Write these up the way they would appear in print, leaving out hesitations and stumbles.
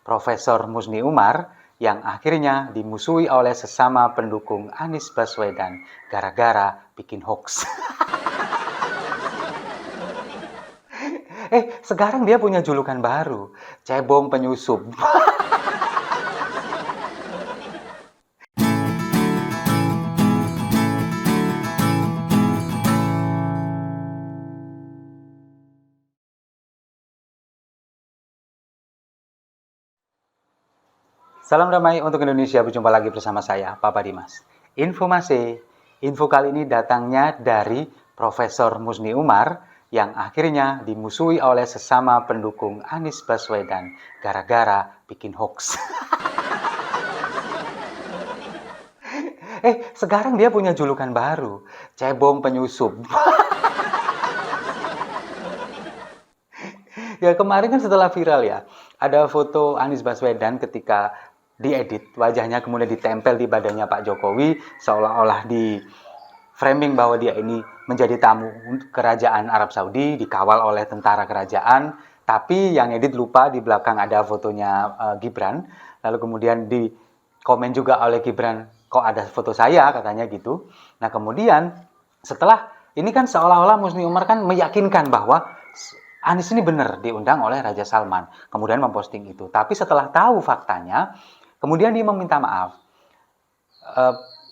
Profesor Musni Umar yang akhirnya dimusuhi oleh sesama pendukung Anies Baswedan gara-gara bikin hoax. Sekarang dia punya julukan baru, cebong penyusup. Salam damai untuk Indonesia, berjumpa lagi bersama saya, Papa Dimas. Info kali ini datangnya dari Profesor Musni Umar yang akhirnya dimusuhi oleh sesama pendukung Anies Baswedan gara-gara bikin hoax. Sekarang dia punya julukan baru, cebong penyusup. Ya kemarin kan setelah viral ya, ada foto Anies Baswedan ketika diedit, wajahnya kemudian ditempel di badannya Pak Jokowi, seolah-olah di framing bahwa dia ini menjadi tamu kerajaan Arab Saudi, dikawal oleh tentara kerajaan, tapi yang edit lupa di belakang ada fotonya Gibran, lalu kemudian di komen juga oleh Gibran, kok ada foto saya, katanya gitu. Nah kemudian setelah ini kan seolah-olah Musni Umar kan meyakinkan bahwa Anies ini benar diundang oleh Raja Salman, kemudian memposting itu. Tapi setelah tahu faktanya, kemudian dia meminta maaf.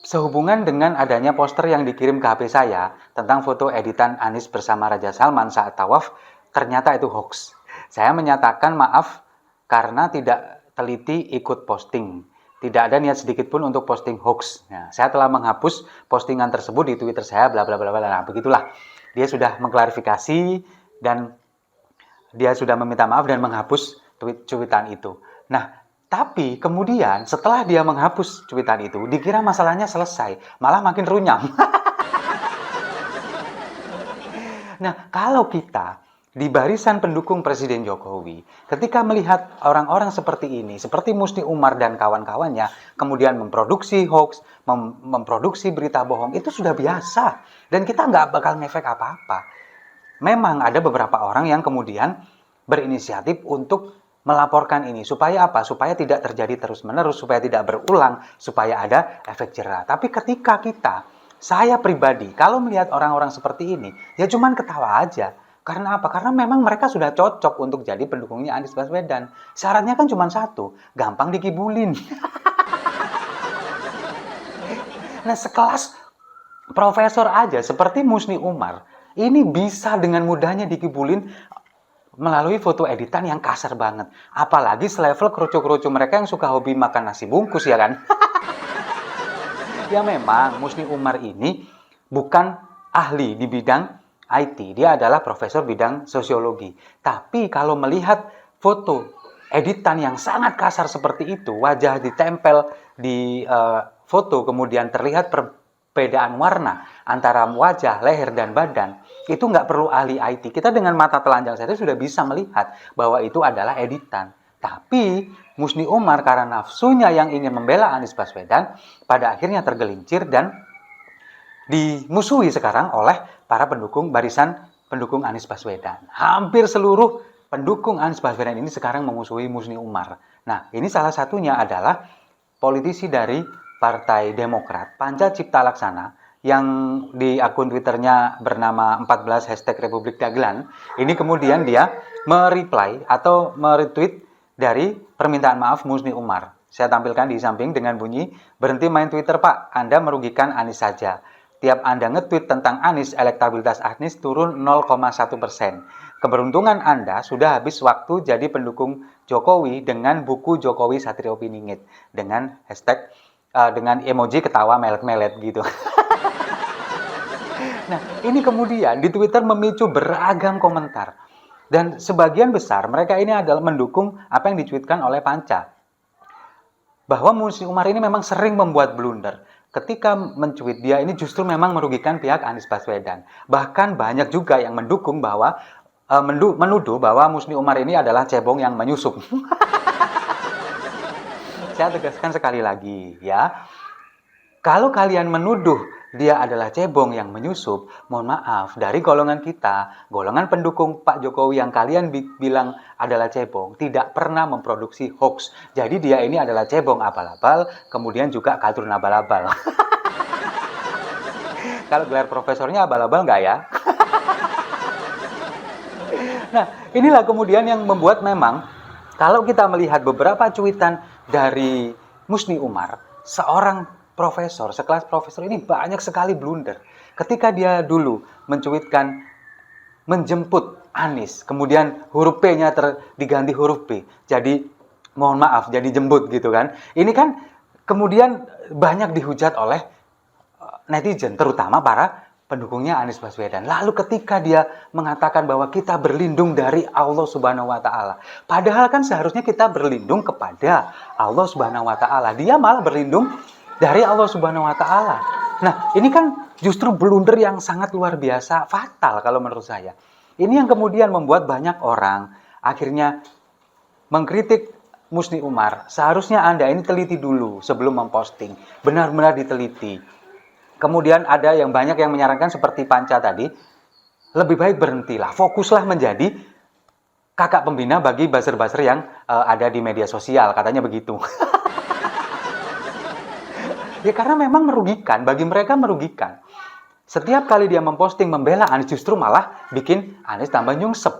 Sehubungan dengan adanya poster yang dikirim ke HP saya tentang foto editan Anies bersama Raja Salman saat tawaf, ternyata itu hoax. Saya menyatakan maaf karena tidak teliti ikut posting. Tidak ada niat sedikit pun untuk posting hoax. Nah, saya telah menghapus postingan tersebut di Twitter saya, bla bla bla bla. Nah, begitulah. Dia sudah mengklarifikasi dan dia sudah meminta maaf dan menghapus cuitan itu. Nah, tapi kemudian setelah dia menghapus cuitan itu, dikira masalahnya selesai, malah makin runyam. Nah, kalau kita di barisan pendukung Presiden Jokowi, ketika melihat orang-orang seperti ini, seperti Musni Umar dan kawan-kawannya, kemudian memproduksi hoax, memproduksi berita bohong, itu sudah biasa. Dan kita nggak bakal ngefek apa-apa. Memang ada beberapa orang yang kemudian berinisiatif untuk melaporkan ini. Supaya apa? Supaya tidak terjadi terus-menerus, supaya tidak berulang, supaya ada efek jerah. Tapi ketika saya pribadi, kalau melihat orang-orang seperti ini, ya cuman ketawa aja. Karena apa? Karena memang mereka sudah cocok untuk jadi pendukungnya Anies Baswedan. Syaratnya kan cuma satu, gampang dikibulin. Nah, sekelas profesor aja seperti Musni Umar, ini bisa dengan mudahnya dikibulin melalui foto editan yang kasar banget. Apalagi selevel kerucu-kerucu mereka yang suka hobi makan nasi bungkus, ya kan? Ya memang Musni Umar ini bukan ahli di bidang IT. Dia adalah profesor bidang sosiologi. Tapi kalau melihat foto editan yang sangat kasar seperti itu, wajah ditempel di foto, kemudian terlihat perbedaan warna antara wajah, leher, dan badan, itu nggak perlu ahli IT. Kita dengan mata telanjang saja sudah bisa melihat bahwa itu adalah editan. Tapi Musni Umar karena nafsunya yang ingin membela Anies Baswedan, pada akhirnya tergelincir dan dimusuhi sekarang oleh para pendukung barisan pendukung Anies Baswedan. Hampir seluruh pendukung Anies Baswedan ini sekarang memusuhi Musni Umar. Nah, ini salah satunya adalah politisi dari Partai Demokrat, Panca Cipta Laksana, yang di akun Twitternya bernama 14 hashtag Republik Dagelan. Ini kemudian dia mereply atau meretweet dari permintaan maaf Musni Umar. Saya tampilkan di samping dengan bunyi, berhenti main Twitter Pak, Anda merugikan Anies saja. Tiap Anda nge-tweet tentang Anies, elektabilitas Anies turun 0,1%. Keberuntungan Anda sudah habis waktu jadi pendukung Jokowi dengan buku Jokowi Satrio Piningit. Dengan hashtag, dengan emoji ketawa melet-melet gitu. Nah, ini kemudian di Twitter memicu beragam komentar. Dan sebagian besar mereka ini adalah mendukung apa yang dicuitkan oleh Panca. Bahwa Musni Umar ini memang sering membuat blunder. Ketika mencuit dia ini justru memang merugikan pihak Anies Baswedan. Bahkan banyak juga yang mendukung bahwa menuduh bahwa Musni Umar ini adalah cebong yang menyusup. Saya tegaskan sekali lagi ya. Kalau kalian menuduh dia adalah cebong yang menyusup, mohon maaf, dari golongan kita, golongan pendukung Pak Jokowi yang kalian bilang adalah cebong, tidak pernah memproduksi hoax. Jadi dia ini adalah cebong abal-abal, kemudian juga kaldur abal-abal. Kalau gelar profesornya abal-abal nggak ya? Nah, inilah kemudian yang membuat memang kalau kita melihat beberapa cuitan dari Musni Umar, seorang profesor, sekelas profesor ini banyak sekali blunder. Ketika dia dulu mencuitkan menjemput Anies, kemudian huruf P-nya diganti huruf B. Jadi mohon maaf, jadi jemput gitu kan. Ini kan kemudian banyak dihujat oleh netizen, terutama para pendukungnya Anies Baswedan. Lalu ketika dia mengatakan bahwa kita berlindung dari Allah Subhanahu wa taala. Padahal kan seharusnya kita berlindung kepada Allah Subhanahu wa taala. Dia malah berlindung dari Allah Subhanahu wa taala. Nah, ini kan justru blunder yang sangat luar biasa, fatal kalau menurut saya. Ini yang kemudian membuat banyak orang akhirnya mengkritik Musni Umar. Seharusnya Anda ini teliti dulu sebelum memposting. Benar-benar diteliti. Kemudian ada yang banyak yang menyarankan seperti Panca tadi, lebih baik berhentilah, fokuslah menjadi kakak pembina bagi buzzer-buzzer yang ada di media sosial, katanya begitu. Ya karena memang merugikan, bagi mereka merugikan. Setiap kali dia memposting membela Anies justru malah bikin Anies tambah nyungsep.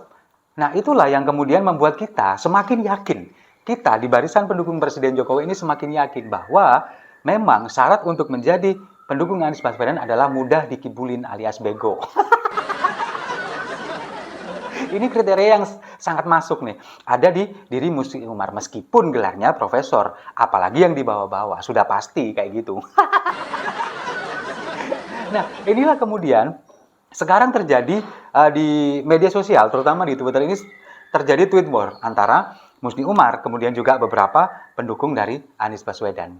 Nah itulah yang kemudian membuat kita semakin yakin. Kita di barisan pendukung Presiden Jokowi ini semakin yakin bahwa memang syarat untuk menjadi pendukung Anies Baswedan adalah mudah dikibulin alias bego. Ini kriteria yang sangat masuk nih. Ada di diri Musni Umar, meskipun gelarnya profesor. Apalagi yang dibawa-bawa, sudah pasti kayak gitu. Nah, inilah kemudian sekarang terjadi di media sosial, terutama di Twitter ini terjadi tweet war antara Musni Umar, kemudian juga beberapa pendukung dari Anies Baswedan.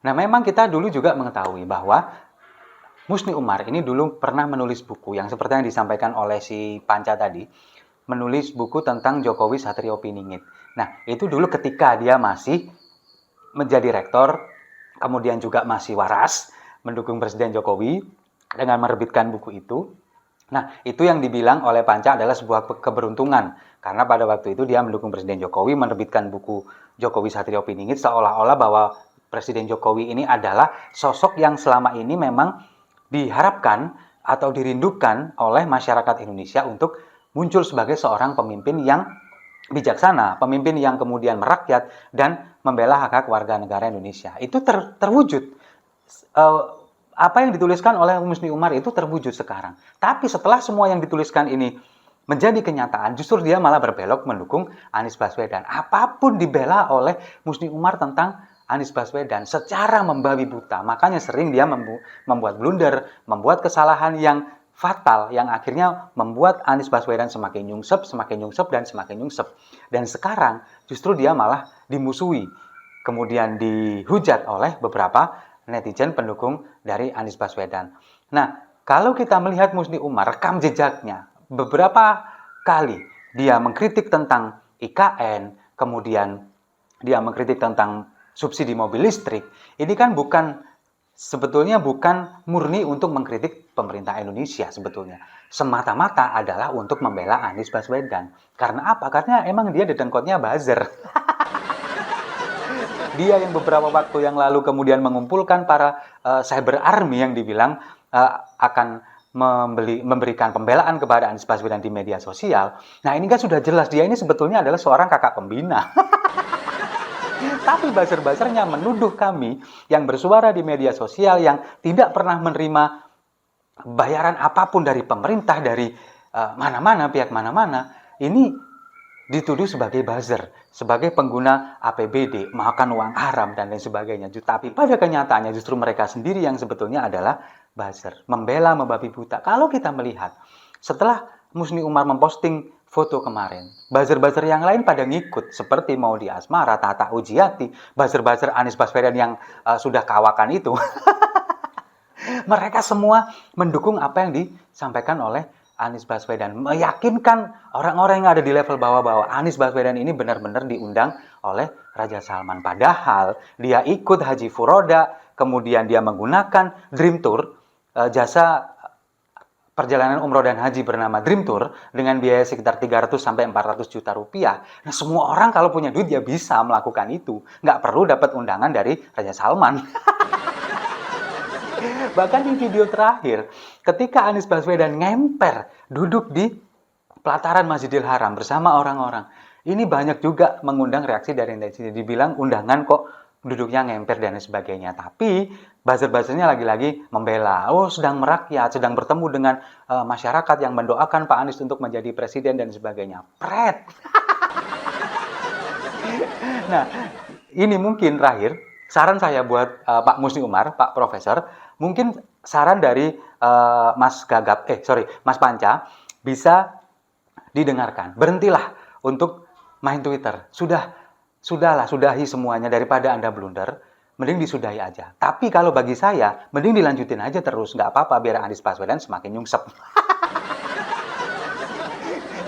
Nah, memang kita dulu juga mengetahui bahwa Musni Umar ini dulu pernah menulis buku yang seperti yang disampaikan oleh si Panca tadi, menulis buku tentang Jokowi Satrio Piningit. Nah, itu dulu ketika dia masih menjadi rektor, kemudian juga masih waras, mendukung Presiden Jokowi dengan menerbitkan buku itu. Nah, itu yang dibilang oleh Panca adalah sebuah keberuntungan, karena pada waktu itu dia mendukung Presiden Jokowi, menerbitkan buku Jokowi Satrio Piningit, seolah-olah bahwa Presiden Jokowi ini adalah sosok yang selama ini memang diharapkan atau dirindukan oleh masyarakat Indonesia untuk muncul sebagai seorang pemimpin yang bijaksana, pemimpin yang kemudian merakyat dan membela hak-hak warga negara Indonesia. Itu terwujud. Apa yang dituliskan oleh Musni Umar itu terwujud sekarang. Tapi setelah semua yang dituliskan ini menjadi kenyataan, justru dia malah berbelok mendukung Anies Baswedan. Apapun dibela oleh Musni Umar tentang Anies Baswedan secara membabi buta. Makanya sering dia membuat blunder, membuat kesalahan yang fatal yang akhirnya membuat Anies Baswedan semakin nyungsep, dan semakin nyungsep. Dan sekarang justru dia malah dimusuhi, kemudian dihujat oleh beberapa netizen pendukung dari Anies Baswedan. Nah, kalau kita melihat Musni Umar, rekam jejaknya, beberapa kali dia mengkritik tentang IKN, kemudian dia mengkritik tentang subsidi mobil listrik, ini kan sebetulnya bukan murni untuk mengkritik pemerintah Indonesia sebetulnya. Semata-mata adalah untuk membela Anies Baswedan. Karena apa? Karena emang dia dedengkotnya buzzer. Dia yang beberapa waktu yang lalu kemudian mengumpulkan para cyber army yang dibilang akan memberikan pembelaan kepada Anies Baswedan di media sosial. Nah ini kan sudah jelas dia ini sebetulnya adalah seorang kakak pembina. Tapi buzzer-buzzernya menuduh kami yang bersuara di media sosial yang tidak pernah menerima bayaran apapun dari pemerintah, dari mana-mana, pihak mana-mana, ini dituduh sebagai buzzer, sebagai pengguna APBD, makan uang haram, dan lain sebagainya. Tapi pada kenyataannya justru mereka sendiri yang sebetulnya adalah buzzer, membela membabi buta. Kalau kita melihat, setelah Musni Umar memposting foto kemarin, buzzer-buzzer yang lain pada ngikut, seperti Maudy Asmara, Tata Ujiati, buzzer-buzzer Anies Baswedan yang sudah kawakan itu. Mereka semua mendukung apa yang disampaikan oleh Anies Baswedan, meyakinkan orang-orang yang ada di level bawah-bawah Anies Baswedan ini benar-benar diundang oleh Raja Salman. Padahal dia ikut Haji Furoda, kemudian dia menggunakan Dream Tour jasa perjalanan umroh dan haji bernama Dream Tour dengan biaya sekitar 300 sampai 400 juta rupiah. Nah, semua orang kalau punya duit ya bisa melakukan itu. Nggak perlu dapat undangan dari Raja Salman. Bahkan di video terakhir, ketika Anies Baswedan ngemper duduk di pelataran Masjidil Haram bersama orang-orang, ini banyak juga mengundang reaksi dari netizen. Dibilang undangan kok duduknya ngemper dan sebagainya. Tapi buzzer-buzzernya lagi-lagi membela. Oh, sedang merakyat, sedang bertemu dengan masyarakat yang mendoakan Pak Anies untuk menjadi presiden dan sebagainya. Pret. Nah, ini mungkin terakhir saran saya buat Pak Musni Umar, Pak Profesor, mungkin saran dari Mas Panca bisa didengarkan. Berhentilah untuk main Twitter. Sudahlah, sudahi semuanya daripada Anda blunder. Mending disudahi aja. Tapi kalau bagi saya, mending dilanjutin aja terus. Nggak apa-apa, biar Anies Baswedan semakin nyungsep.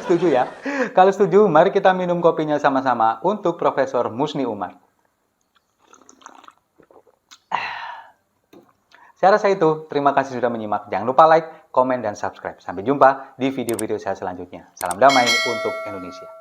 Setuju ya? Kalau setuju, mari kita minum kopinya sama-sama untuk Profesor Musni Umar. Saya rasa itu. Terima kasih sudah menyimak. Jangan lupa like, komen, dan subscribe. Sampai jumpa di video-video saya selanjutnya. Salam damai untuk Indonesia.